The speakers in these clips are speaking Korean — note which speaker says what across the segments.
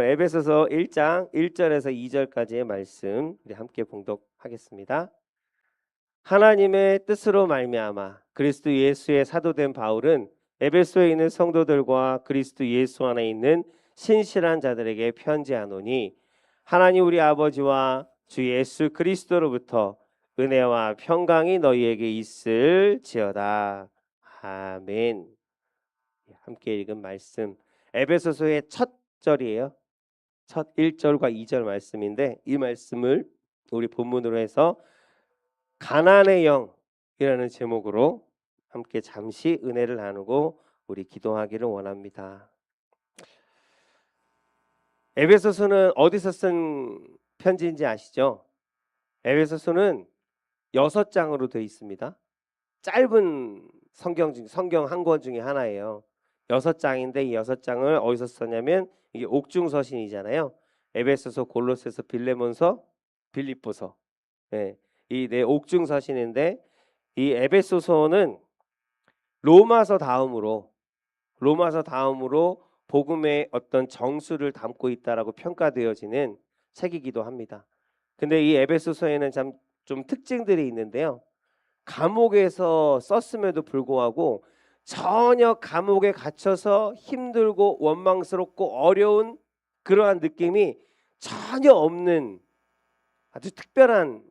Speaker 1: 에베소서 1장 1절에서 2절까지의 말씀 우리 함께 봉독하겠습니다. 하나님의 뜻으로 말미암아 그리스도 예수의 사도된 바울은 에베소에 있는 성도들과 그리스도 예수 안에 있는 신실한 자들에게 편지하노니 하나님 우리 아버지와 주 예수 그리스도로부터 은혜와 평강이 너희에게 있을지어다. 아멘. 함께 읽은 말씀 에베소서의 첫 절이에요. 첫 1절과 2절 말씀인데 이 말씀을 우리 본문으로 해서 가난의 영이라는 제목으로 함께 잠시 은혜를 나누고 우리 기도하기를 원합니다. 에베소서는 어디서 쓴 편지인지 아시죠? 에베소서는 6장으로 되어 있습니다. 짧은 성경 한 권 중에 하나예요. 6장인데 이 6장을 어디서 썼냐면 이게 옥중서신이잖아요. 에베소서, 골로새서, 빌레몬서, 빌립보서. 네, 이 네 옥중서신인데 이 에베소서는 로마서 다음으로 복음의 어떤 정수를 담고 있다라고 평가되어지는 책이기도 합니다. 근데 이 에베소서에는 참 좀 특징들이 있는데요. 감옥에서 썼음에도 불구하고 전혀 감옥에 갇혀서 힘들고 원망스럽고 어려운 그러한 느낌이 전혀 없는 아주 특별한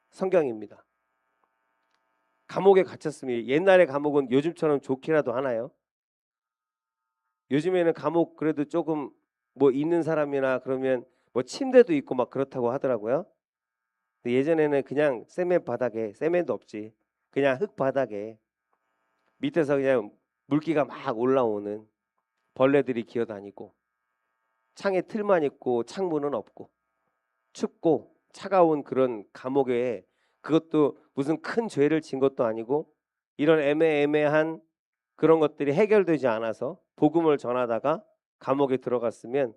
Speaker 1: 성경입니다. 감옥에 갇혔으면 옛날에 감옥은 요즘처럼 좋기라도 하나요? 요즘에는 감옥 그래도 조금 뭐 있는 사람이나 그러면 뭐 침대도 있고 막 그렇다고 하더라고요. 예전에는 그냥 세면도 없지. 그냥 흙 바닥에 밑에서 그냥 물기가 막 올라오는 벌레들이 기어다니고 창에 틀만 있고 창문은 없고 춥고 차가운 그런 감옥에 그것도 무슨 큰 죄를 진 것도 아니고 이런 애매한 그런 것들이 해결되지 않아서 복음을 전하다가 감옥에 들어갔으면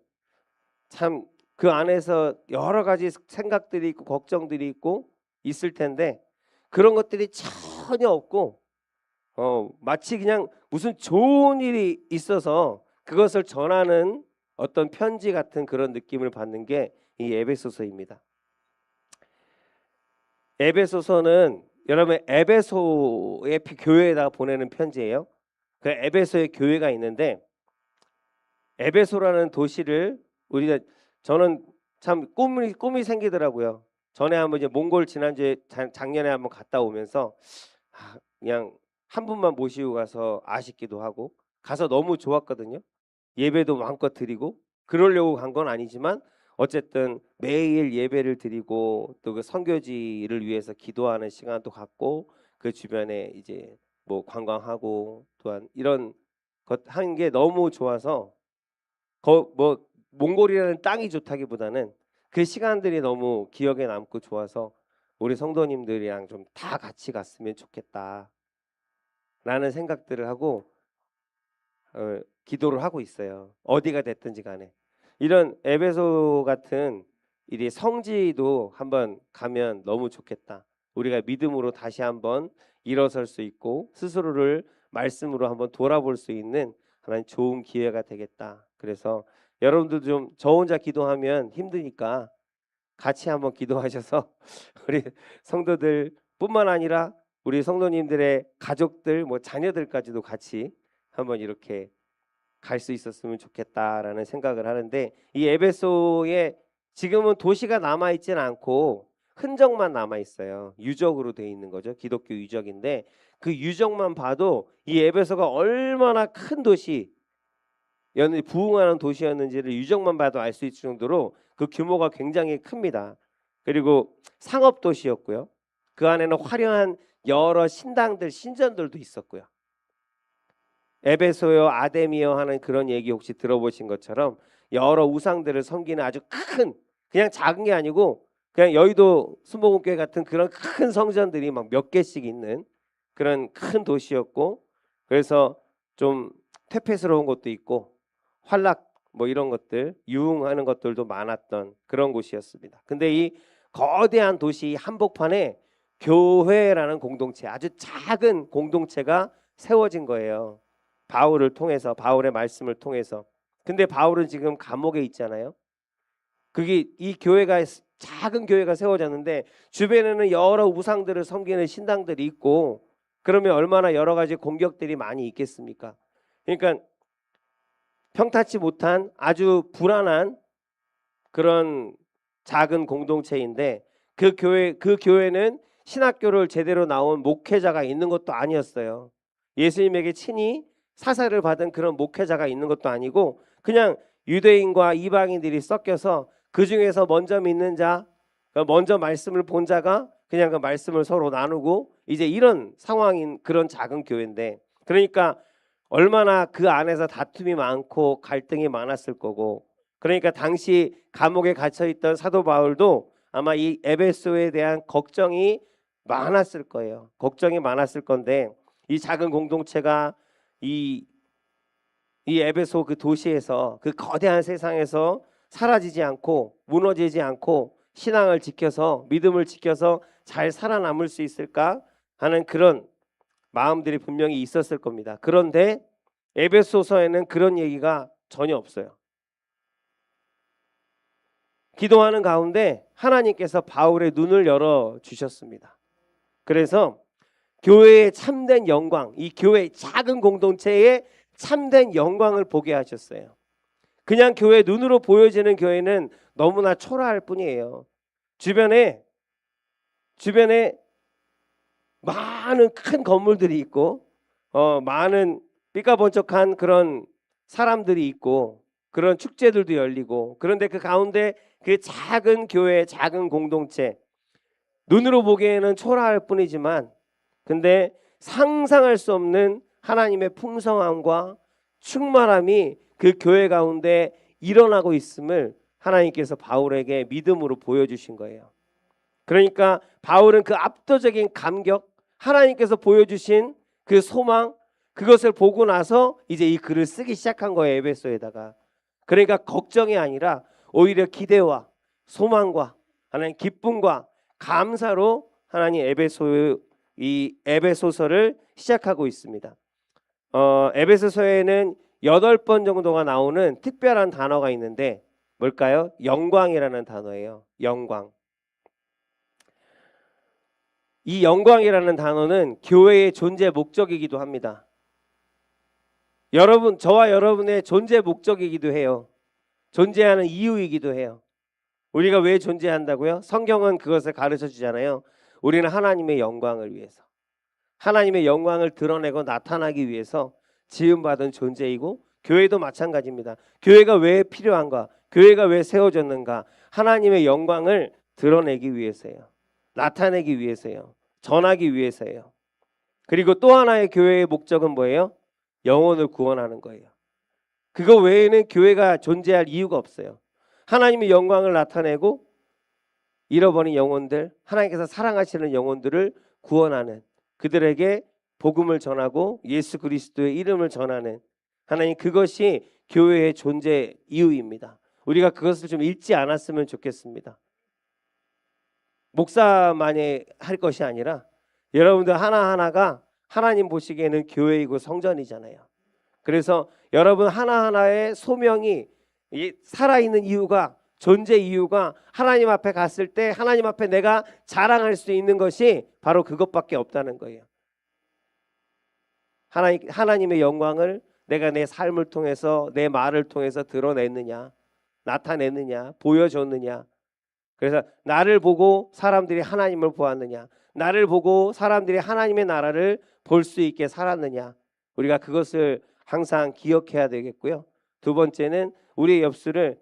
Speaker 1: 참 그 안에서 여러 가지 생각들이 있고 걱정들이 있고 있을 텐데 그런 것들이 전혀 없고 마치 그냥 무슨 좋은 일이 있어서 그것을 전하는 어떤 편지 같은 그런 느낌을 받는 게 이 에베소서입니다. 에베소서는 여러분 에베소의 교회에다가 보내는 편지예요. 그 에베소에 교회가 있는데 에베소라는 도시를 저는 참 꿈이 생기더라고요. 전에 한번 이제 몽골 작년에 한번 갔다 오면서 그냥 한 분만 모시고 가서 아쉽기도 하고 가서 너무 좋았거든요. 예배도 마음껏 드리고 그러려고 간 건 아니지만 어쨌든 매일 예배를 드리고 또 그 선교지를 위해서 기도하는 시간도 갖고 그 주변에 이제 뭐 관광하고 또한 이런 것 하는 게 너무 좋아서 뭐 몽골이라는 땅이 좋다기보다는 그 시간들이 너무 기억에 남고 좋아서 우리 성도님들이랑 좀 다 같이 갔으면 좋겠다 라는 생각들을 하고 기도를 하고 있어요. 어디가 됐든지 간에 이런 에베소 같은 이 성지도 한번 가면 너무 좋겠다. 우리가 믿음으로 다시 한번 일어설 수 있고 스스로를 말씀으로 한번 돌아볼 수 있는 하나님 좋은 기회가 되겠다. 그래서 여러분도 좀 저 혼자 기도하면 힘드니까 같이 한번 기도하셔서 우리 성도들뿐만 아니라 우리 성도님들의 가족들 뭐 자녀들까지도 같이 한번 이렇게 갈 수 있었으면 좋겠다라는 생각을 하는데 이 에베소에 지금은 도시가 남아 있지는 않고 흔적만 남아 있어요. 유적으로 돼 있는 거죠. 기독교 유적인데 그 유적만 봐도 이 에베소가 얼마나 큰 부흥하는 도시였는지를 유적만 봐도 알 수 있을 정도로 그 규모가 굉장히 큽니다. 그리고 상업 도시였고요. 그 안에는 화려한 여러 신전들도 있었고요. 에베소요 아데미어 하는 그런 얘기 혹시 들어보신 것처럼 여러 우상들을 섬기는 아주 큰 그냥 작은 게 아니고 그냥 여의도 순복음교회 같은 그런 큰 성전들이 막 몇 개씩 있는 그런 큰 도시였고 그래서 좀 퇴폐스러운 것도 있고 환락 뭐 이런 것들 유흥하는 것들도 많았던 그런 곳이었습니다. 근데 이 거대한 도시 한복판에 교회라는 공동체 아주 작은 공동체가 세워진 거예요. 바울의 말씀을 통해서 근데 바울은 지금 감옥에 있잖아요. 그게 이 교회가 작은 교회가 세워졌는데 주변에는 여러 우상들을 섬기는 신당들이 있고 그러면 얼마나 여러 가지 공격들이 많이 있겠습니까? 그러니까 평탄치 못한 아주 불안한 그런 작은 공동체인데 그 교회는 신학교를 제대로 나온 목회자가 있는 것도 아니었어요. 예수님에게 친히 사사를 받은 그런 목회자가 있는 것도 아니고 그냥 유대인과 이방인들이 섞여서 그 중에서 먼저 믿는 자, 먼저 말씀을 본 자가 그냥 그 말씀을 서로 나누고 이제 이런 상황인 그런 작은 교회인데 그러니까 얼마나 그 안에서 다툼이 많고 갈등이 많았을 거고 그러니까 당시 감옥에 갇혀 있던 사도 바울도 아마 이 에베소에 대한 걱정이 많았을 거예요. 걱정이 많았을 건데 이 작은 공동체가 이 에베소 그 도시에서 그 거대한 세상에서 사라지지 않고 무너지지 않고 신앙을 지켜서 믿음을 지켜서 잘 살아남을 수 있을까 하는 그런 마음들이 분명히 있었을 겁니다. 그런데 에베소서에는 그런 얘기가 전혀 없어요. 기도하는 가운데 하나님께서 바울의 눈을 열어 주셨습니다. 그래서 교회의 참된 영광, 이 교회 작은 공동체의 참된 영광을 보게 하셨어요. 그냥 교회 눈으로 보여지는 교회는 너무나 초라할 뿐이에요. 주변에 많은 큰 건물들이 있고 많은 삐까번쩍한 그런 사람들이 있고 그런 축제들도 열리고 그런데 그 가운데 그 작은 교회, 작은 공동체 눈으로 보기에는 초라할 뿐이지만 근데 상상할 수 없는 하나님의 풍성함과 충만함이 그 교회 가운데 일어나고 있음을 하나님께서 바울에게 믿음으로 보여주신 거예요. 그러니까 바울은 그 압도적인 감격, 하나님께서 보여주신 그 소망, 그것을 보고 나서 이제 이 글을 쓰기 시작한 거예요. 에베소에다가. 그러니까 걱정이 아니라 오히려 기대와 소망과 하나님 기쁨과 감사로 하나님 이 에베소서를 시작하고 있습니다. 에베소서에는 8번 정도가 나오는 특별한 단어가 있는데 뭘까요? 영광이라는 단어예요. 영광. 이 영광이라는 단어는 교회의 존재 목적이기도 합니다. 여러분, 저와 여러분의 존재 목적이기도 해요. 존재하는 이유이기도 해요. 우리가 왜 존재한다고요? 성경은 그것을 가르쳐 주잖아요. 우리는 하나님의 영광을 위해서, 하나님의 영광을 드러내고 나타나기 위해서 지음받은 존재이고 교회도 마찬가지입니다. 교회가 왜 필요한가? 교회가 왜 세워졌는가? 하나님의 영광을 드러내기 위해서예요. 나타내기 위해서예요. 전하기 위해서예요. 그리고 또 하나의 교회의 목적은 뭐예요? 영혼을 구원하는 거예요. 그거 외에는 교회가 존재할 이유가 없어요. 하나님의 영광을 나타내고 잃어버린 영혼들, 하나님께서 사랑하시는 영혼들을 구원하는, 그들에게 복음을 전하고 예수 그리스도의 이름을 전하는 하나님, 그것이 교회의 존재 이유입니다. 우리가 그것을 좀 잊지 않았으면 좋겠습니다. 목사만이 할 것이 아니라 여러분들 하나하나가 하나님 보시기에는 교회이고 성전이잖아요. 그래서 여러분 하나하나의 소명이 살아있는 이유가, 존재 이유가 하나님 앞에 갔을 때 하나님 앞에 내가 자랑할 수 있는 것이 바로 그것밖에 없다는 거예요. 하나님의 영광을 내가 내 삶을 통해서, 내 말을 통해서 드러냈느냐, 나타냈느냐, 보여줬느냐. 그래서 나를 보고 사람들이 하나님을 보았느냐, 나를 보고 사람들이 하나님의 나라를 볼 수 있게 살았느냐. 우리가 그것을 항상 기억해야 되겠고요. 두 번째는 우리의 엽수를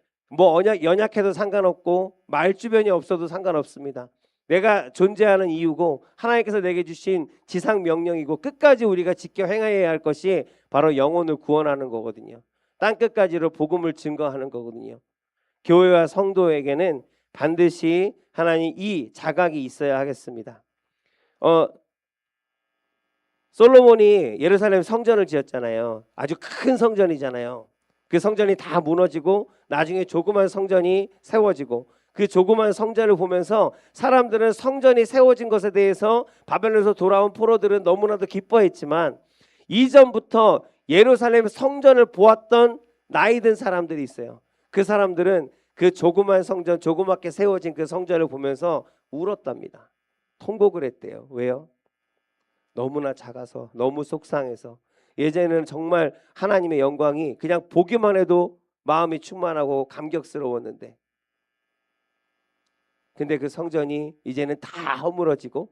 Speaker 1: 연약해도 상관없고 말주변이 없어도 상관없습니다. 내가 존재하는 이유고 하나님께서 내게 주신 지상 명령이고 끝까지 우리가 지켜 행해야 할 것이 바로 영혼을 구원하는 거거든요. 땅끝까지로 복음을 증거하는 거거든요. 교회와 성도에게는 반드시 하나님 이 자각이 있어야 하겠습니다. 솔로몬이 예루살렘 성전을 지었잖아요. 아주 큰 성전이잖아요. 그 성전이 다 무너지고 나중에 조그만 성전이 세워지고 그 조그만 성전을 보면서 사람들은 성전이 세워진 것에 대해서 바벨론에서 돌아온 포로들은 너무나도 기뻐했지만 이전부터 예루살렘 성전을 보았던 나이 든 사람들이 있어요. 그 사람들은 그 조그만 성전, 조그맣게 세워진 그 성전을 보면서 울었답니다. 통곡을 했대요. 왜요? 너무나 작아서, 너무 속상해서. 예전에는 정말 하나님의 영광이 그냥 보기만 해도 마음이 충만하고 감격스러웠는데, 근데 그 성전이 이제는 다 허물어지고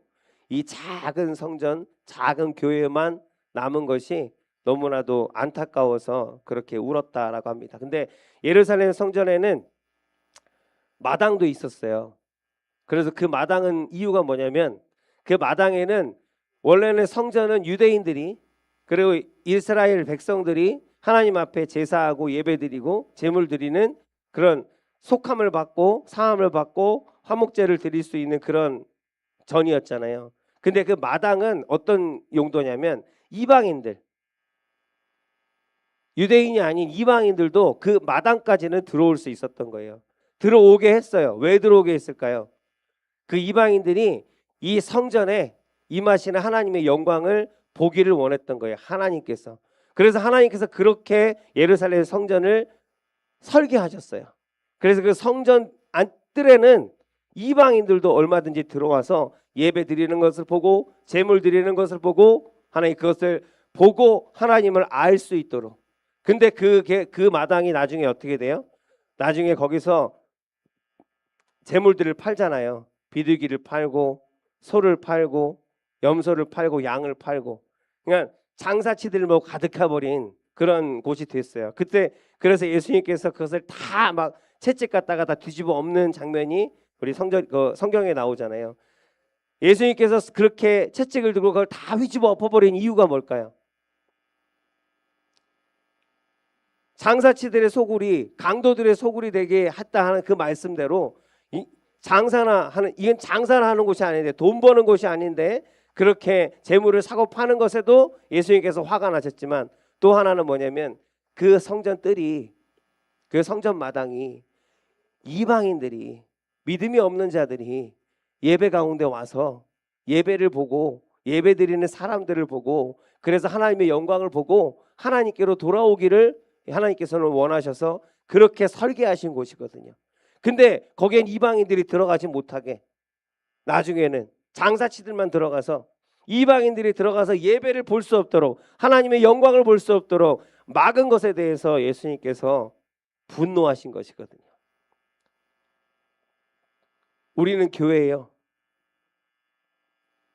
Speaker 1: 이 작은 성전, 작은 교회만 남은 것이 너무나도 안타까워서 그렇게 울었다라고 합니다. 근데 예루살렘 성전에는 마당도 있었어요. 그래서 그 마당은 이유가 뭐냐면, 그 마당에는 원래는 성전은 유대인들이, 그리고 이스라엘 백성들이 하나님 앞에 제사하고 예배드리고 제물 드리는 그런 속함을 받고 사함을 받고 화목제를 드릴 수 있는 그런 전이었잖아요. 근데 그 마당은 어떤 용도냐면, 이방인들, 유대인이 아닌 이방인들도 그 마당까지는 들어올 수 있었던 거예요. 들어오게 했어요. 왜 들어오게 했을까요? 그 이방인들이 이 성전에 임하시는 하나님의 영광을 보기를 원했던 거예요. 하나님께서. 그래서 하나님께서 그렇게 예루살렘 성전을 설계하셨어요. 그래서 그 성전 안뜰에는 이방인들도 얼마든지 들어와서 예배 드리는 것을 보고 제물 드리는 것을 보고 하나님 그것을 보고 하나님을 알 수 있도록. 근데 그 마당이 나중에 어떻게 돼요? 나중에 거기서 제물들을 팔잖아요. 비둘기를 팔고 소를 팔고 염소를 팔고 양을 팔고, 그러니까 장사치들 뭐 가득해 버린 그런 곳이 됐어요. 그때 그래서 예수님께서 그것을 다 막 채찍 갖다가 다 뒤집어 엎는 장면이 우리 성경에 나오잖아요. 예수님께서 그렇게 채찍을 들고 그걸 다 뒤집어 엎어버린 이유가 뭘까요? 장사치들의 소굴이 강도들의 소굴이 되게 했다 하는 그 말씀대로, 이건 장사를 하는 곳이 아닌데, 돈 버는 곳이 아닌데 그렇게 재물을 사고 파는 것에도 예수님께서 화가 나셨지만, 또 하나는 뭐냐면 그 성전 뜰이, 그 성전 마당이 이방인들이, 믿음이 없는 자들이 예배 가운데 와서 예배를 보고 예배 드리는 사람들을 보고, 그래서 하나님의 영광을 보고 하나님께로 돌아오기를 하나님께서는 원하셔서 그렇게 설계하신 곳이거든요. 근데 거기엔 이방인들이 들어가지 못하게, 나중에는 장사치들만 들어가서, 이방인들이 들어가서 예배를 볼 수 없도록, 하나님의 영광을 볼 수 없도록 막은 것에 대해서 예수님께서 분노하신 것이거든요. 우리는 교회예요.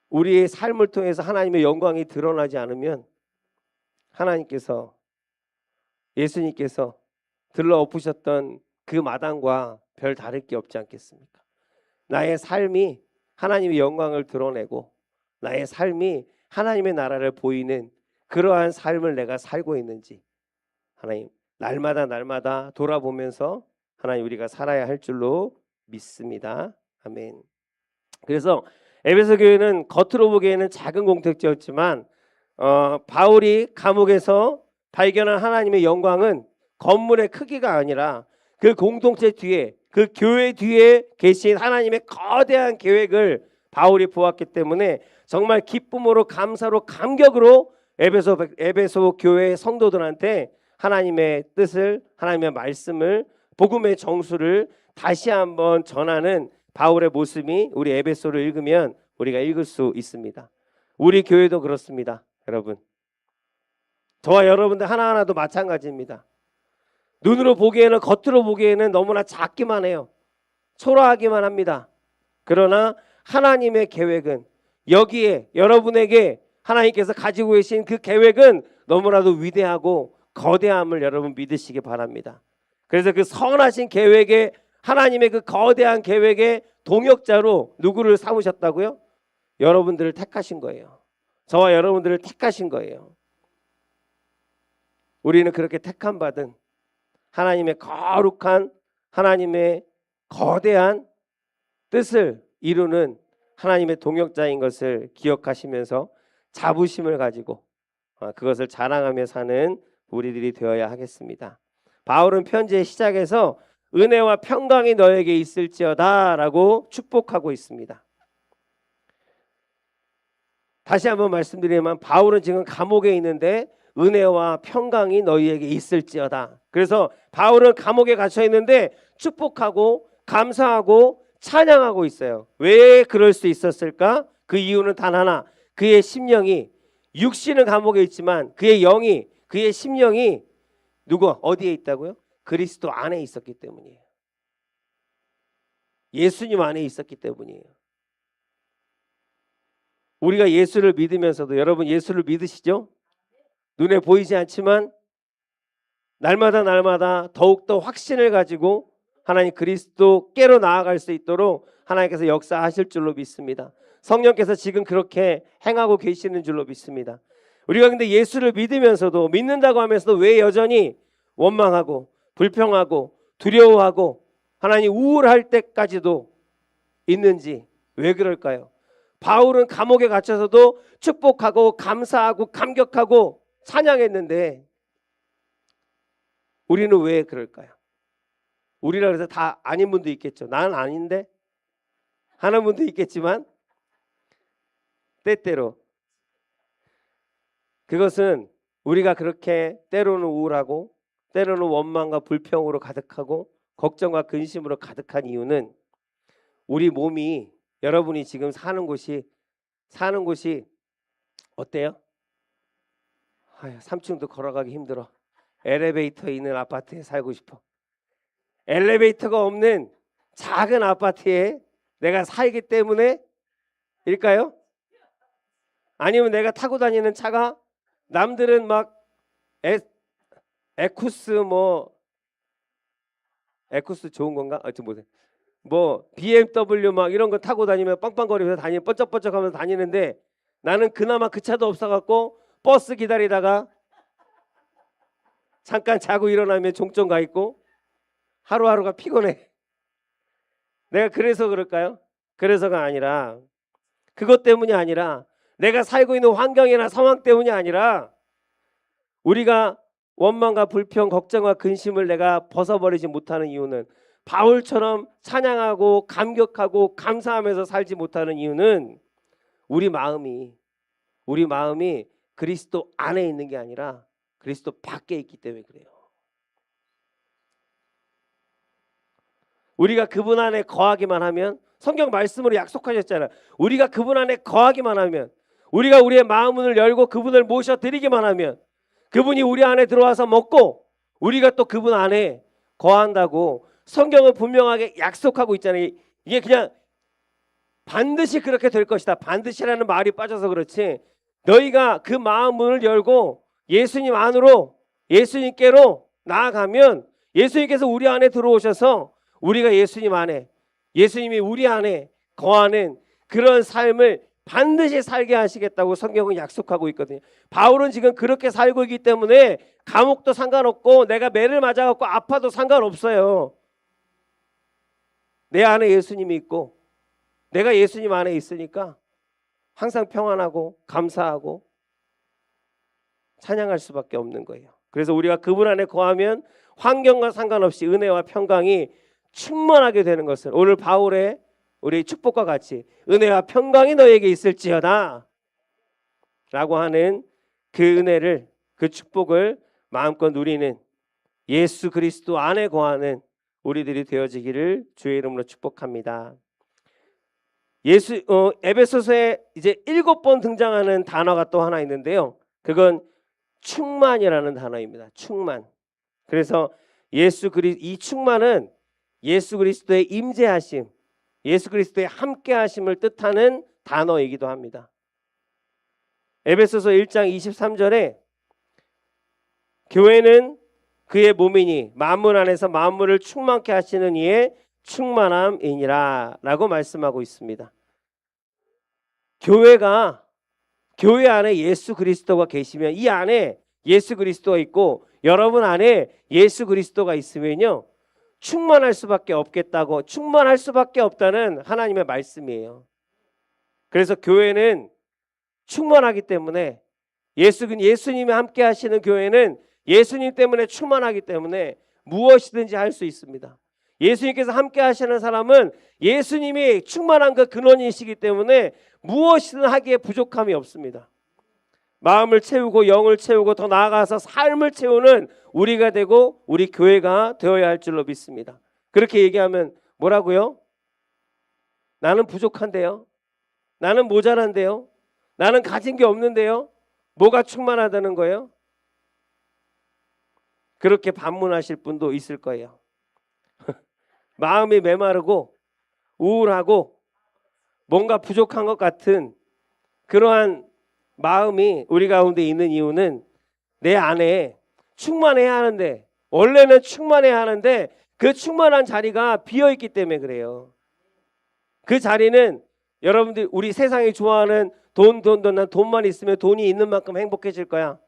Speaker 1: 우리의 삶을 통해서 하나님의 영광이 드러나지 않으면 하나님께서, 예수님께서 들러 엎으셨던 그 마당과 별 다를 게 없지 않겠습니까? 나의 삶이 하나님의 영광을 드러내고 나의 삶이 하나님의 나라를 보이는 그러한 삶을 내가 살고 있는지, 하나님 날마다 돌아보면서 하나님 우리가 살아야 할 줄로 믿습니다. 아멘. 그래서 에베소 교회는 겉으로 보기에는 작은 공동체였지만 바울이 감옥에서 발견한 하나님의 영광은 건물의 크기가 아니라 그 공동체 뒤에, 그 교회 뒤에 계신 하나님의 거대한 계획을 바울이 보았기 때문에 정말 기쁨으로, 감사로, 감격으로 에베소 교회 성도들한테 하나님의 뜻을, 하나님의 말씀을, 복음의 정수를 다시 한번 전하는 바울의 모습이 우리 에베소를 읽으면 우리가 읽을 수 있습니다. 우리 교회도 그렇습니다. 여러분, 저와 여러분들 하나하나도 마찬가지입니다. 눈으로 보기에는, 겉으로 보기에는 너무나 작기만 해요. 초라하기만 합니다. 그러나 하나님의 계획은, 여기에 여러분에게 하나님께서 가지고 계신 그 계획은 너무나도 위대하고 거대함을 여러분 믿으시기 바랍니다. 그래서 그 선하신 계획에, 하나님의 그 거대한 계획의 동역자로 누구를 삼으셨다고요? 여러분들을 택하신 거예요. 저와 여러분들을 택하신 거예요. 우리는 그렇게 택함 받은 하나님의 거룩한, 하나님의 거대한 뜻을 이루는 하나님의 동역자인 것을 기억하시면서 자부심을 가지고 그것을 자랑하며 사는 우리들이 되어야 하겠습니다. 바울은 편지의 시작에서 은혜와 평강이 너에게 있을지어다 라고 축복하고 있습니다. 다시 한번 말씀드리면 바울은 지금 감옥에 있는데 은혜와 평강이 너희에게 있을지어다. 그래서 바울은 감옥에 갇혀 있는데 축복하고 감사하고 찬양하고 있어요. 왜 그럴 수 있었을까? 그 이유는 단 하나. 그의 심령이, 육신은 감옥에 있지만 그의 영이, 그의 심령이 누구 어디에 있다고요? 그리스도 안에 있었기 때문이에요. 예수님 안에 있었기 때문이에요. 우리가 예수를 믿으면서도, 여러분 예수를 믿으시죠? 눈에 보이지 않지만 날마다 더욱더 확신을 가지고 하나님 그리스도께로 나아갈 수 있도록 하나님께서 역사하실 줄로 믿습니다. 성령께서 지금 그렇게 행하고 계시는 줄로 믿습니다. 우리가 근데 예수를 믿으면서도, 믿는다고 하면서도 왜 여전히 원망하고 불평하고 두려워하고 하나님 우울할 때까지도 있는지, 왜 그럴까요? 바울은 감옥에 갇혀서도 축복하고 감사하고 감격하고 찬양했는데 우리는 왜 그럴까요? 우리라 그래서 다 아닌 분도 있겠죠. 나는 아닌데 하는 분도 있겠지만 때때로 그것은 우리가 그렇게 때로는 우울하고 때로는 원망과 불평으로 가득하고 걱정과 근심으로 가득한 이유는 우리 몸이, 여러분이 지금 사는 곳이 어때요? 3층도 걸어가기 힘들어. 엘리베이터 있는 아파트에 살고 싶어. 엘리베이터가 없는 작은 아파트에 내가 살기 때문에 일까요? 아니면 내가 타고 다니는 차가 남들은 막 에쿠스 에쿠스 좋은 건가? 하여튼 뭐 BMW 막 이런 거 타고 다니면 빵빵거리면서 다니면 번쩍번쩍하면서 다니는데 나는 그나마 그 차도 없어갖고 버스 기다리다가 잠깐 자고 일어나면 종점 가 있고 하루하루가 피곤해. 내가 그래서 그럴까요? 그래서가 아니라, 그것 때문이 아니라, 내가 살고 있는 환경이나 상황 때문이 아니라 우리가 원망과 불평, 걱정과 근심을 내가 벗어버리지 못하는 이유는, 바울처럼 찬양하고 감격하고 감사하면서 살지 못하는 이유는 우리 마음이 그리스도 안에 있는 게 아니라 그리스도 밖에 있기 때문에 그래요. 우리가 그분 안에 거하기만 하면, 성경 말씀으로 약속하셨잖아요. 우리가 그분 안에 거하기만 하면, 우리가 우리의 마음을 열고 그분을 모셔드리기만 하면 그분이 우리 안에 들어와서 먹고 우리가 또 그분 안에 거한다고 성경은 분명하게 약속하고 있잖아요. 이게 그냥 반드시 그렇게 될 것이다, 반드시라는 말이 빠져서 그렇지, 너희가 그 마음을 열고 예수님 안으로, 예수님께로 나아가면 예수님께서 우리 안에 들어오셔서 우리가 예수님 안에, 예수님이 우리 안에 거하는 그런 삶을 반드시 살게 하시겠다고 성경은 약속하고 있거든요. 바울은 지금 그렇게 살고 있기 때문에 감옥도 상관없고 내가 매를 맞아갖고 아파도 상관없어요. 내 안에 예수님이 있고 내가 예수님 안에 있으니까 항상 평안하고 감사하고 찬양할 수밖에 없는 거예요. 그래서 우리가 그분 안에 거하면 환경과 상관없이 은혜와 평강이 충만하게 되는 것을, 오늘 바울의 우리 축복과 같이 은혜와 평강이 너에게 있을지어다 라고 하는 그 은혜를, 그 축복을 마음껏 누리는 예수 그리스도 안에 거하는 우리들이 되어지기를 주의 이름으로 축복합니다. 에베소서에 이제 7번 등장하는 단어가 또 하나 있는데요. 그건 충만이라는 단어입니다. 충만. 그래서 이 충만은 예수 그리스도의 임재하심, 예수 그리스도의 함께하심을 뜻하는 단어이기도 합니다. 에베소서 1장 23절에 교회는 그의 몸이니 만물 안에서 만물을 충만케 하시는 이의 충만함이니라 라고 말씀하고 있습니다. 교회 안에 예수 그리스도가 계시면, 이 안에 예수 그리스도가 있고 여러분 안에 예수 그리스도가 있으면요 충만할 수밖에 없겠다고, 충만할 수밖에 없다는 하나님의 말씀이에요. 그래서 교회는 충만하기 때문에, 예수님이 함께 하시는 교회는 예수님 때문에 충만하기 때문에 무엇이든지 할 수 있습니다. 예수님께서 함께 하시는 사람은 예수님이 충만한 그 근원이시기 때문에 무엇이든 하기에 부족함이 없습니다. 마음을 채우고 영을 채우고 더 나아가서 삶을 채우는 우리가 되고 우리 교회가 되어야 할 줄로 믿습니다. 그렇게 얘기하면 뭐라고요? 나는 부족한데요. 나는 모자란데요. 나는 가진 게 없는데요. 뭐가 충만하다는 거예요? 그렇게 반문하실 분도 있을 거예요. 마음이 메마르고 우울하고 뭔가 부족한 것 같은 그러한 마음이 우리 가운데 있는 이유는 내 안에 충만해야 하는데, 원래는 충만해야 하는데 그 충만한 자리가 비어있기 때문에 그래요. 그 자리는 여러분들 우리 세상이 좋아하는 난 돈만 있으면 돈이 있는 만큼 행복해질 거야.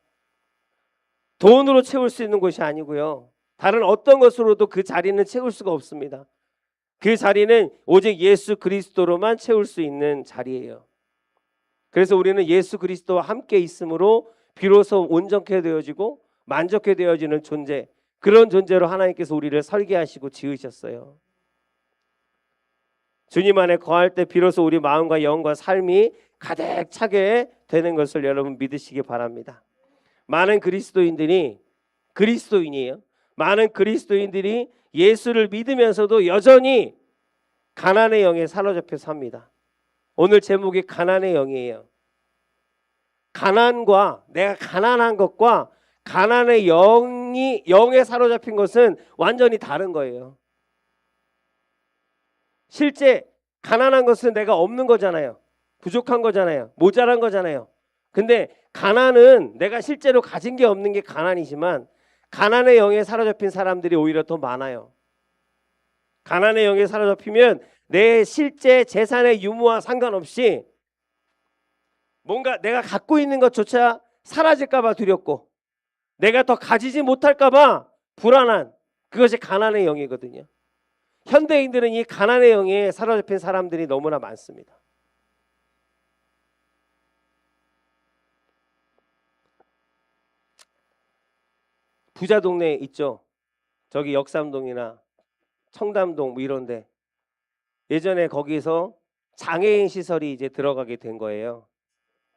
Speaker 1: 돈으로 채울 수 있는 곳이 아니고요. 다른 어떤 것으로도 그 자리는 채울 수가 없습니다. 그 자리는 오직 예수 그리스도로만 채울 수 있는 자리예요. 그래서 우리는 예수 그리스도와 함께 있음으로 비로소 온전케 되어지고 만족케 되어지는 존재, 그런 존재로 하나님께서 우리를 설계하시고 지으셨어요. 주님 안에 거할 때 비로소 우리 마음과 영과 삶이 가득 차게 되는 것을 여러분 믿으시기 바랍니다. 많은 그리스도인이에요. 많은 그리스도인들이 예수를 믿으면서도 여전히 가난의 영에 사로잡혀 삽니다. 오늘 제목이 가난의 영이에요. 가난과 내가 가난한 것과 가난의 영에 사로잡힌 것은 완전히 다른 거예요. 실제 가난한 것은 내가 없는 거잖아요. 부족한 거잖아요. 모자란 거잖아요. 근데 가난은 내가 실제로 가진 게 없는 게 가난이지만 가난의 영에 사로잡힌 사람들이 오히려 더 많아요. 가난의 영에 사로잡히면 내 실제 재산의 유무와 상관없이 뭔가 내가 갖고 있는 것조차 사라질까 봐 두렵고 내가 더 가지지 못할까 봐 불안한, 그것이 가난의 영이거든요. 현대인들은 이 가난의 영에 사로잡힌 사람들이 너무나 많습니다. 부자 동네 있죠. 저기 역삼동이나 청담동 뭐 이런데 예전에 거기서 장애인 시설이 이제 들어가게 된 거예요.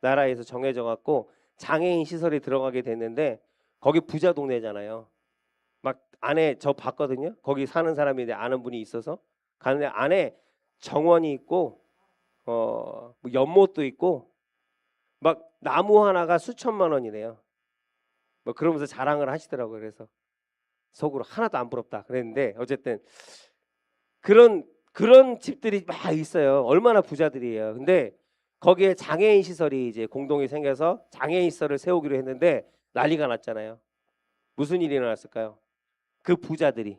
Speaker 1: 나라에서 정해져 갖고 장애인 시설이 들어가게 됐는데 거기 부자 동네잖아요. 막 안에 저 봤거든요. 거기 사는 사람이 아는 분이 있어서 가는데 안에 정원이 있고 뭐 연못도 있고 막 나무 하나가 수천만 원이래요. 뭐 그러면서 자랑을 하시더라고요. 그래서 속으로 하나도 안 부럽다 그랬는데 어쨌든 그런 집들이 막 있어요. 얼마나 부자들이에요. 근데 거기에 장애인 시설이 이제 공동이 생겨서 장애인 시설을 세우기로 했는데 난리가 났잖아요. 무슨 일이 일어났을까요? 그 부자들이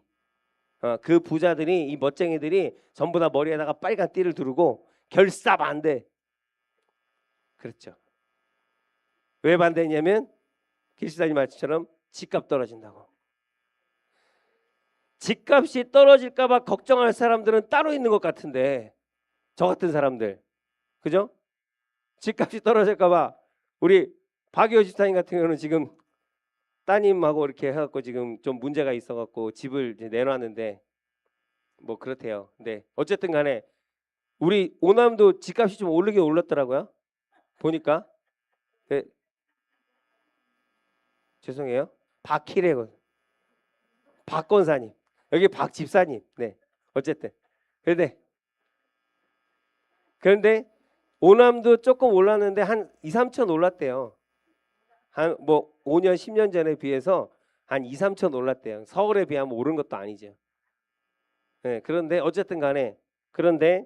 Speaker 1: 이 멋쟁이들이 전부 다 머리에다가 빨간 띠를 두르고 결사 반대. 그렇죠. 왜 반대했냐면 길시다님 말씀처럼 집값 떨어진다고. 집값이 떨어질까 봐 걱정할 사람들은 따로 있는 것 같은데 저 같은 사람들, 그죠? 집값이 떨어질까 봐 우리 박이호 집사님 같은 경우는 지금 따님하고 이렇게 해갖고 지금 좀 문제가 있어갖고 집을 이제 내놨는데 뭐 그렇대요. 근데 어쨌든 간에 우리 오남도 집값이 좀 오르긴 올랐더라고요. 보니까. 네, 죄송해요. 박희래군 박건사님, 여기 박 집사님. 네, 어쨌든 그런데 오남도 조금 올랐는데 한 2, 3천 올랐대요. 한 뭐 5년 10년 전에 비해서 한 2, 3천 올랐대요. 서울에 비하면 오른 것도 아니죠. 네, 그런데 어쨌든 간에 그런데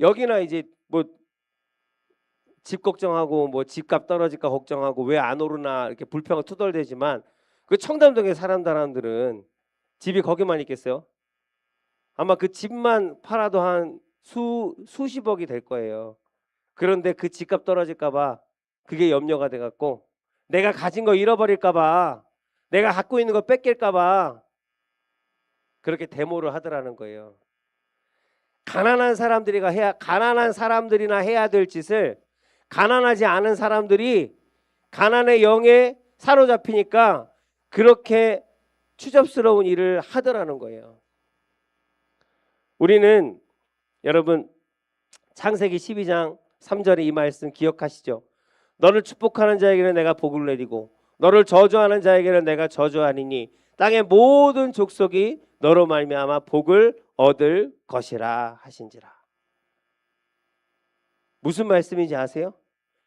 Speaker 1: 여기나 이제 뭐 집 걱정하고 뭐 집값 떨어질까 걱정하고 왜 안 오르나 이렇게 불평을 투덜대지만 그 청담동에 사는 사람들은 집이 거기만 있겠어요? 아마 그 집만 팔아도 한 수십억이 될 거예요. 그런데 그 집값 떨어질까 봐 그게 염려가 돼 갖고 내가 가진 거 잃어버릴까 봐, 내가 갖고 있는 거 뺏길까 봐 그렇게 데모를 하더라는 거예요. 가난한 사람들이나 해야 될 짓을 가난하지 않은 사람들이 가난의 영에 사로잡히니까 그렇게 추접스러운 일을 하더라는 거예요. 우리는 여러분 창세기 12장 3절에 이 말씀 기억하시죠? 너를 축복하는 자에게는 내가 복을 내리고 너를 저주하는 자에게는 내가 저주하리니 땅의 모든 족속이 너로 말미암아 복을 얻을 것이라 하신지라. 무슨 말씀인지 아세요?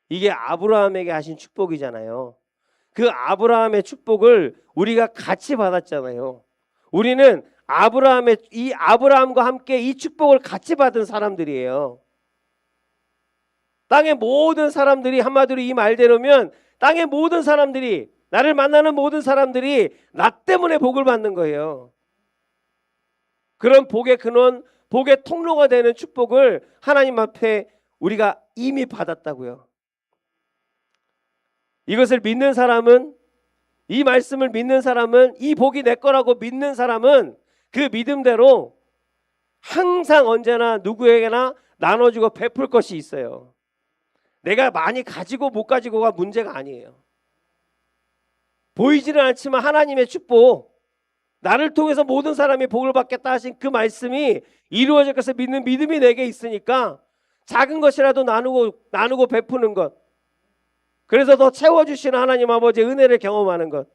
Speaker 1: 이게 아브라함에게 하신 축복이잖아요. 그 아브라함의 축복을 우리가 같이 받았잖아요. 우리는 아브라함과 함께 이 축복을 같이 받은 사람들이에요. 땅의 모든 사람들이, 한마디로 이 말대로면 땅의 모든 사람들이, 나를 만나는 모든 사람들이 나 때문에 복을 받는 거예요. 그런 복의 근원, 복의 통로가 되는 축복을 하나님 앞에 우리가 이미 받았다고요. 이것을 믿는 사람은, 이 말씀을 믿는 사람은, 이 복이 내 거라고 믿는 사람은 그 믿음대로 항상 언제나 누구에게나 나눠주고 베풀 것이 있어요. 내가 많이 가지고 못 가지고가 문제가 아니에요. 보이지는 않지만 하나님의 축복, 나를 통해서 모든 사람이 복을 받겠다 하신 그 말씀이 이루어질 것을 믿는 믿음이 내게 있으니까 작은 것이라도 나누고 베푸는 것, 그래서 더 채워주시는 하나님 아버지의 은혜를 경험하는 것,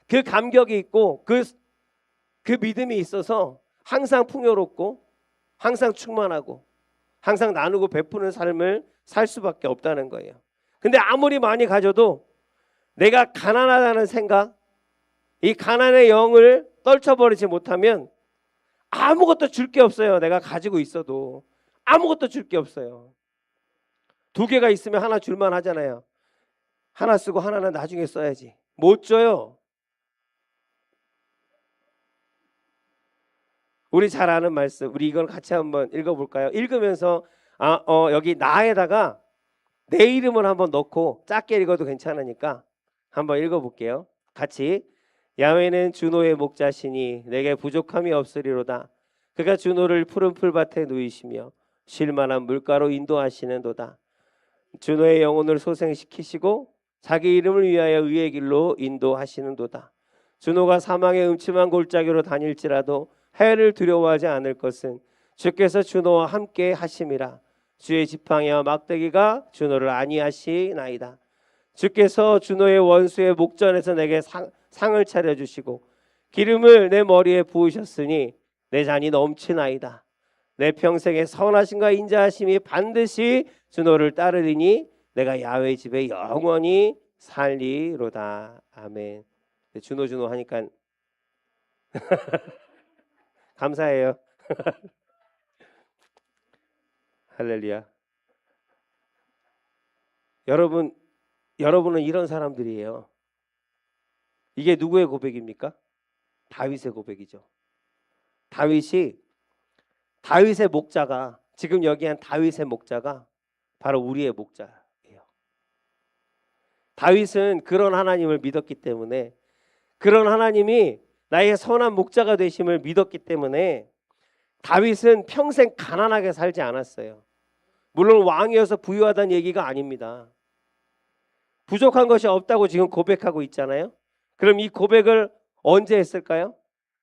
Speaker 1: 그 감격이 있고 그 믿음이 있어서 항상 풍요롭고 항상 충만하고 항상 나누고 베푸는 삶을 살 수밖에 없다는 거예요. 근데 아무리 많이 가져도 내가 가난하다는 생각, 이 가난의 영을 떨쳐버리지 못하면 아무것도 줄 게 없어요. 내가 가지고 있어도 아무것도 줄 게 없어요. 두 개가 있으면 하나 줄만 하잖아요. 하나 쓰고 하나는 나중에 써야지. 못 줘요. 우리 잘 아는 말씀, 우리 이걸 같이 한번 읽어볼까요? 읽으면서 여기 나에다가 내 이름을 한번 넣고 짧게 읽어도 괜찮으니까 한번 읽어볼게요. 같이. 야훼는 주노의 목자시니 내게 부족함이 없으리로다. 그가 주노를 푸른 풀밭에 누이시며 쉴만한 물가로 인도하시는도다. 주노의 영혼을 소생시키시고 자기 이름을 위하여 의의 길로 인도하시는도다. 주노가 사망의 음침한 골짜기로 다닐지라도 해를 두려워하지 않을 것은 주께서 주노와 함께 하심이라. 주의 지팡이와 막대기가 주노를 안위하시나이다. 주께서 주노의 원수의 목전에서 내게 상을 차려주시고 기름을 내 머리에 부으셨으니 내 잔이 넘치나이다. 내 평생의 선하심과 인자하심이 반드시 주노를 따르리니 내가 야훼 집에 영원히 살리로다. 아멘. 주노 하니까 감사해요. 할렐루야. 여러분은 이런 사람들이에요. 이게 누구의 고백입니까? 다윗의 고백이죠. 다윗의 목자가, 지금 여기 한 다윗의 목자가 바로 우리의 목자예요. 다윗은 그런 하나님을 믿었기 때문에, 그런 하나님이 나의 선한 목자가 되심을 믿었기 때문에 다윗은 평생 가난하게 살지 않았어요. 물론 왕이어서 부유하다는 얘기가 아닙니다. 부족한 것이 없다고 지금 고백하고 있잖아요. 그럼 이 고백을 언제 했을까요?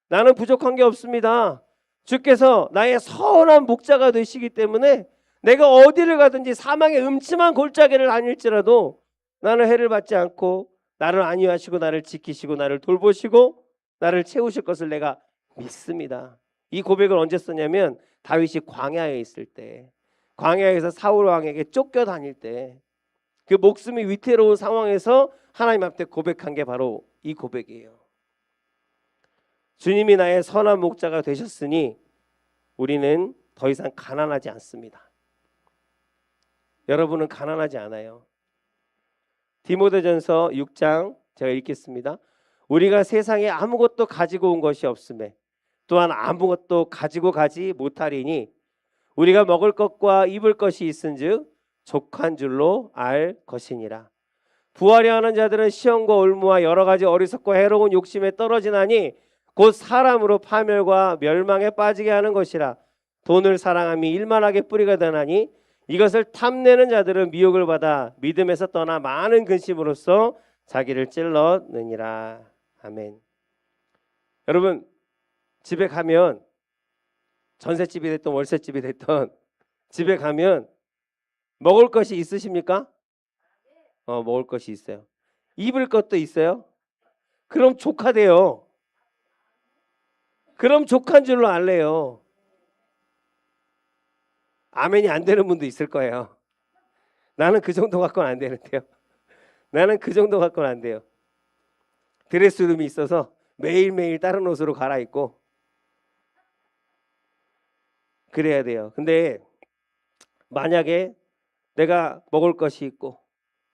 Speaker 1: 나는 부족한 게 없습니다. 주께서 나의 선한 목자가 되시기 때문에 내가 어디를 가든지 사망의 음침한 골짜기를 다닐지라도 나는 해를 받지 않고 나를 안위하시고 나를 지키시고 나를 돌보시고 나를 채우실 것을 내가 믿습니다. 이 고백을 언제 썼냐면 다윗이 광야에 있을 때, 광야에서 사울 왕에게 쫓겨다닐 때, 그 목숨이 위태로운 상황에서 하나님 앞에 고백한 게 바로 이 고백이에요. 주님이 나의 선한 목자가 되셨으니 우리는 더 이상 가난하지 않습니다. 여러분은 가난하지 않아요. 디모데전서 6장 제가 읽겠습니다. 우리가 세상에 아무것도 가지고 온 것이 없음에 또한 아무것도 가지고 가지 못하리니 우리가 먹을 것과 입을 것이 있은즉 족한 줄로 알 것이니라. 부하려 하는 자들은 시험과 올무와 여러 가지 어리석고 해로운 욕심에 떨어지나니 곧 사람으로 파멸과 멸망에 빠지게 하는 것이라. 돈을 사랑함이 일만하게 뿌리가 되나니 이것을 탐내는 자들은 미혹을 받아 믿음에서 떠나 많은 근심으로써 자기를 찔렀느니라. 아멘. 여러분, 집에 가면, 전셋집이 됐든 월세집이 됐든 집에 가면 먹을 것이 있으십니까? 먹을 것이 있어요. 입을 것도 있어요. 그럼 조카 돼요. 그럼 조카인 줄로 알래요. 아멘이 안 되는 분도 있을 거예요. 나는 그 정도 갖고는 안 되는데요. 나는 그 정도 갖고는 안 돼요. 드레스룸이 있어서 매일매일 다른 옷으로 갈아입고 그래야 돼요. 근데 만약에 내가 먹을 것이 있고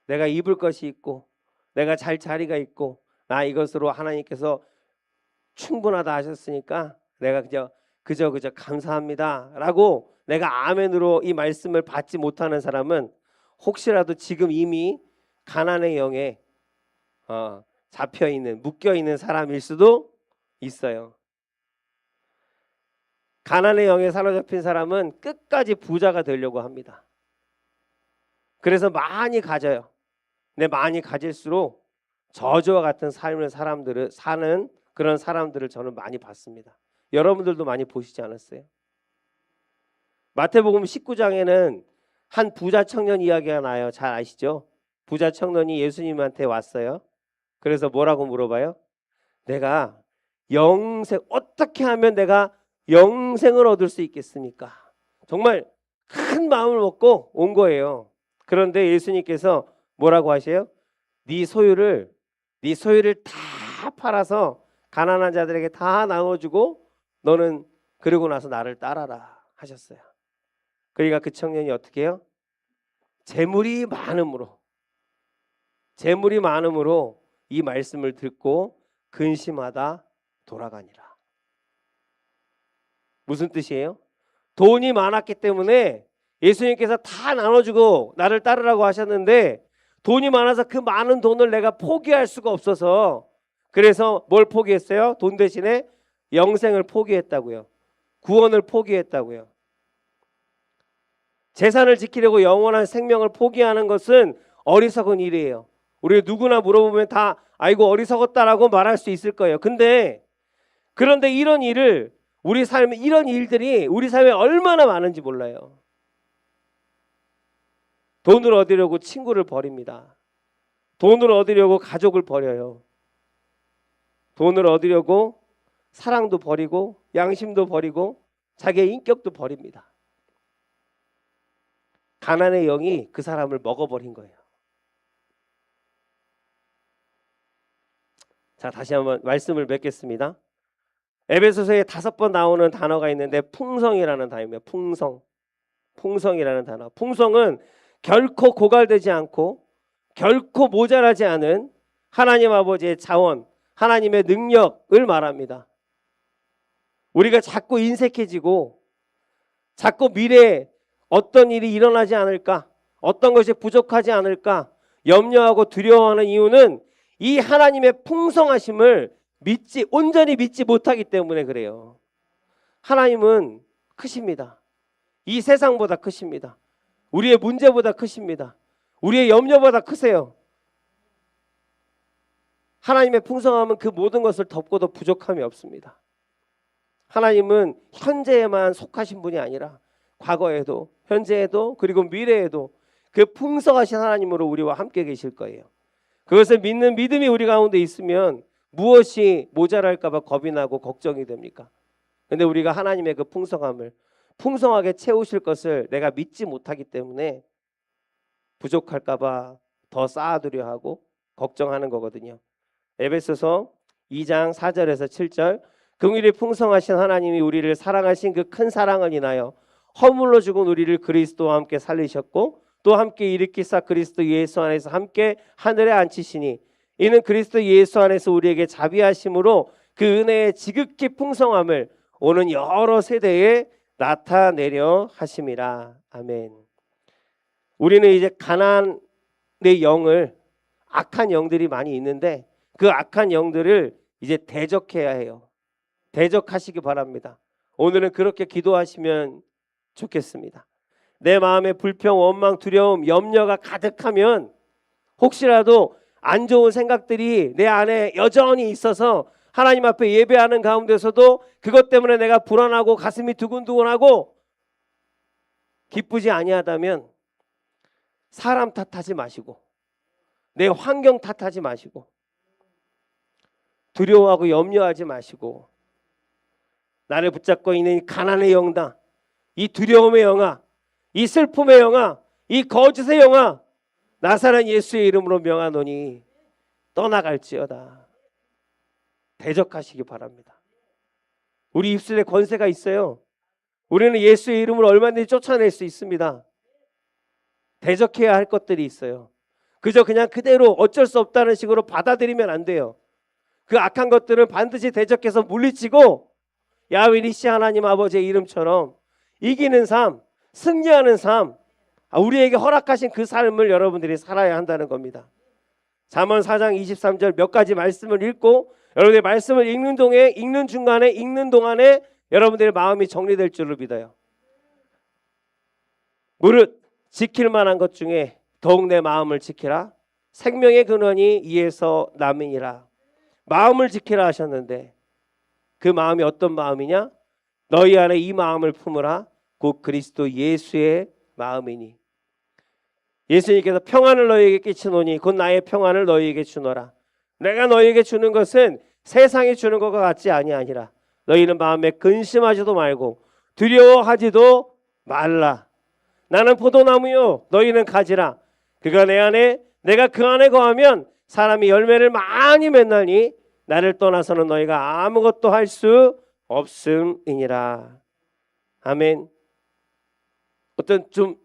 Speaker 1: 내가 입을 것이 있고 내가 잘 자리가 있고 나 이것으로 하나님께서 충분하다 하셨으니까 내가 그저 감사합니다 라고 내가 아멘으로 이 말씀을 받지 못하는 사람은 혹시라도 지금 이미 가난의 영에 잡혀있는 묶여있는 사람일 수도 있어요. 가난의 영에 사로잡힌 사람은 끝까지 부자가 되려고 합니다. 그래서 많이 가져요. 근데 많이 가질수록 저주와 같은 삶을 사는 그런 사람들을 저는 많이 봤습니다. 여러분들도 많이 보시지 않았어요? 마태복음 19장에는 한 부자 청년 이야기가 나요. 잘 아시죠? 부자 청년이 예수님한테 왔어요. 그래서 뭐라고 물어봐요? 내가 어떻게 하면 내가 영생을 얻을 수 있겠습니까? 정말 큰 마음을 먹고 온 거예요. 그런데 예수님께서 뭐라고 하세요? 네 소유를 다 팔아서 가난한 자들에게 다 나눠주고 너는 그러고 나서 나를 따라라 하셨어요. 그러니까 그 청년이 어떻게 해요? 재물이 많음으로 이 말씀을 듣고 근심하다 돌아가니라. 무슨 뜻이에요? 돈이 많았기 때문에 예수님께서 다 나눠주고 나를 따르라고 하셨는데 돈이 많아서 그 많은 돈을 내가 포기할 수가 없어서 그래서 뭘 포기했어요? 돈 대신에 영생을 포기했다고요. 구원을 포기했다고요. 재산을 지키려고 영원한 생명을 포기하는 것은 어리석은 일이에요. 우리 누구나 물어보면 다 아이고 어리석었다라고 말할 수 있을 거예요. 그런데 이런 일들이 우리 삶에 얼마나 많은지 몰라요. 돈을 얻으려고 친구를 버립니다. 돈을 얻으려고 가족을 버려요. 돈을 얻으려고 사랑도 버리고 양심도 버리고 자기의 인격도 버립니다. 가난의 영이 그 사람을 먹어버린 거예요. 자, 다시 한번 말씀을 맺겠습니다. 에베소서에 5번 나오는 단어가 있는데 풍성이라는 단어입니다. 풍성이라는 단어. 풍성은 결코 고갈되지 않고 결코 모자라지 않은 하나님 아버지의 자원, 하나님의 능력을 말합니다. 우리가 자꾸 인색해지고 자꾸 미래에 어떤 일이 일어나지 않을까, 어떤 것이 부족하지 않을까 염려하고 두려워하는 이유는 이 하나님의 풍성하심을 온전히 믿지 못하기 때문에 그래요. 하나님은 크십니다. 이 세상보다 크십니다. 우리의 문제보다 크십니다. 우리의 염려보다 크세요. 하나님의 풍성함은 그 모든 것을 덮고도 부족함이 없습니다. 하나님은 현재에만 속하신 분이 아니라 과거에도 현재에도 그리고 미래에도 그 풍성하신 하나님으로 우리와 함께 계실 거예요. 그것을 믿는 믿음이 우리 가운데 있으면 무엇이 모자랄까 봐 겁이 나고 걱정이 됩니까? 근데 우리가 하나님의 그 풍성함을 풍성하게 채우실 것을 내가 믿지 못하기 때문에 부족할까 봐 더 쌓아두려 하고 걱정하는 거거든요. 에베소서 2장 4절에서 7절 긍휼이 풍성하신 하나님이 우리를 사랑하신 그 큰 사랑을 인하여 허물로 죽은 우리를 그리스도와 함께 살리셨고 또 함께 일으키사 그리스도 예수 안에서 함께 하늘에 앉히시니 이는 그리스도 예수 안에서 우리에게 자비하심으로 그 은혜의 지극히 풍성함을 오는 여러 세대에 나타내려 하심이라. 아멘. 우리는 이제 가난의 영을 악한 영들이 많이 있는데 그 악한 영들을 이제 대적해야 해요. 대적하시기 바랍니다. 오늘은 그렇게 기도하시면 좋겠습니다. 내 마음에 불평, 원망, 두려움, 염려가 가득하면 혹시라도 안 좋은 생각들이 내 안에 여전히 있어서 하나님 앞에 예배하는 가운데서도 그것 때문에 내가 불안하고 가슴이 두근두근하고 기쁘지 아니하다면 사람 탓하지 마시고 내 환경 탓하지 마시고 두려워하고 염려하지 마시고 나를 붙잡고 있는 이 가난의 영다, 이 두려움의 영아, 이 슬픔의 영아, 이 거짓의 영아, 나사렛 예수의 이름으로 명하노니 떠나갈지어다. 대적하시기 바랍니다. 우리 입술에 권세가 있어요. 우리는 예수의 이름으로 얼마든지 쫓아낼 수 있습니다. 대적해야 할 것들이 있어요. 그저 그냥 그대로 어쩔 수 없다는 식으로 받아들이면 안 돼요. 그 악한 것들은 반드시 대적해서 물리치고 야훼 니시 하나님 아버지의 이름처럼 이기는 삶, 승리하는 삶, 우리에게 허락하신 그 삶을 여러분들이 살아야 한다는 겁니다. 잠언 4장 23절 몇 가지 말씀을 읽고 여러분들의 말씀을 읽는 동안에 여러분들의 마음이 정리될 줄로 믿어요. 무릇 지킬 만한 것 중에 더욱 내 마음을 지키라. 생명의 근원이 이에서 남이니라. 마음을 지키라 하셨는데 그 마음이 어떤 마음이냐? 너희 안에 이 마음을 품으라. 곧 그리스도 예수의 마음이니. 예수님께서 평안을 너희에게 끼치노니 곧 나의 평안을 너희에게 주노라. 내가 너희에게 주는 것은 세상이 주는 것과 같지 아니하니라. 너희는 마음에 근심하지도 말고 두려워하지도 말라. 나는 포도나무요 너희는 가지라. 그가 내 안에 내가 그 안에 거하면 사람이 열매를 많이 맺나니 나를 떠나서는 너희가 아무것도 할 수 없음이니라. 아멘. 어떤 좀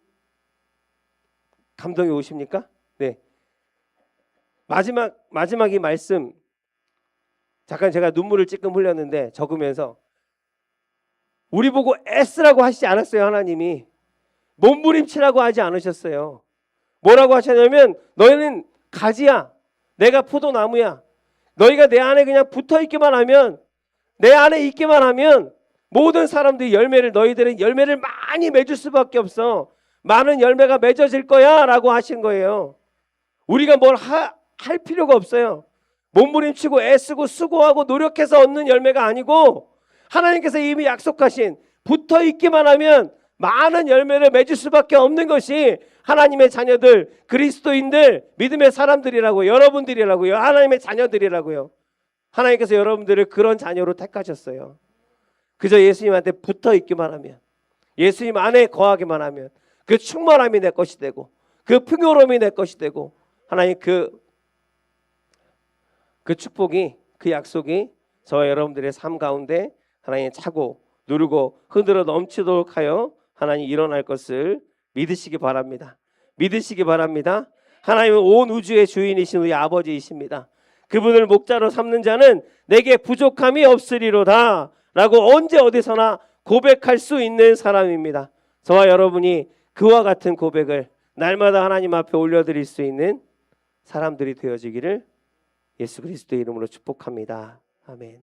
Speaker 1: 감동이 오십니까? 네. 마지막 이 말씀 잠깐 제가 눈물을 찔끔 흘렸는데 적으면서 우리 보고 애쓰라고 하시지 않았어요. 하나님이 몸부림치라고 하지 않으셨어요. 뭐라고 하셨냐면 너희는 가지야, 내가 포도나무야. 너희가 내 안에 그냥 붙어있기만 하면, 내 안에 있기만 하면 모든 사람들이 너희들은 열매를 많이 맺을 수밖에 없어. 많은 열매가 맺어질 거야 라고 하신 거예요. 우리가 뭘 할 필요가 없어요. 몸부림치고 애쓰고 수고하고 노력해서 얻는 열매가 아니고 하나님께서 이미 약속하신 붙어있기만 하면 많은 열매를 맺을 수밖에 없는 것이 하나님의 자녀들, 그리스도인들, 믿음의 사람들이라고요. 여러분들이라고요. 하나님의 자녀들이라고요. 하나님께서 여러분들을 그런 자녀로 택하셨어요. 그저 예수님한테 붙어있기만 하면, 예수님 안에 거하기만 하면 그 충만함이 내 것이 되고 그 풍요로움이 내 것이 되고 하나님 그 축복이, 그 약속이 저와 여러분들의 삶 가운데 하나님 차고 누르고 흔들어 넘치도록 하여 하나님 일어날 것을 믿으시기 바랍니다. 믿으시기 바랍니다. 하나님은 온 우주의 주인이신 우리 아버지이십니다. 그분을 목자로 삼는 자는 내게 부족함이 없으리로다 라고 언제 어디서나 고백할 수 있는 사람입니다. 저와 여러분이 그와 같은 고백을 날마다 하나님 앞에 올려드릴 수 있는 사람들이 되어지기를 예수 그리스도의 이름으로 축복합니다. 아멘.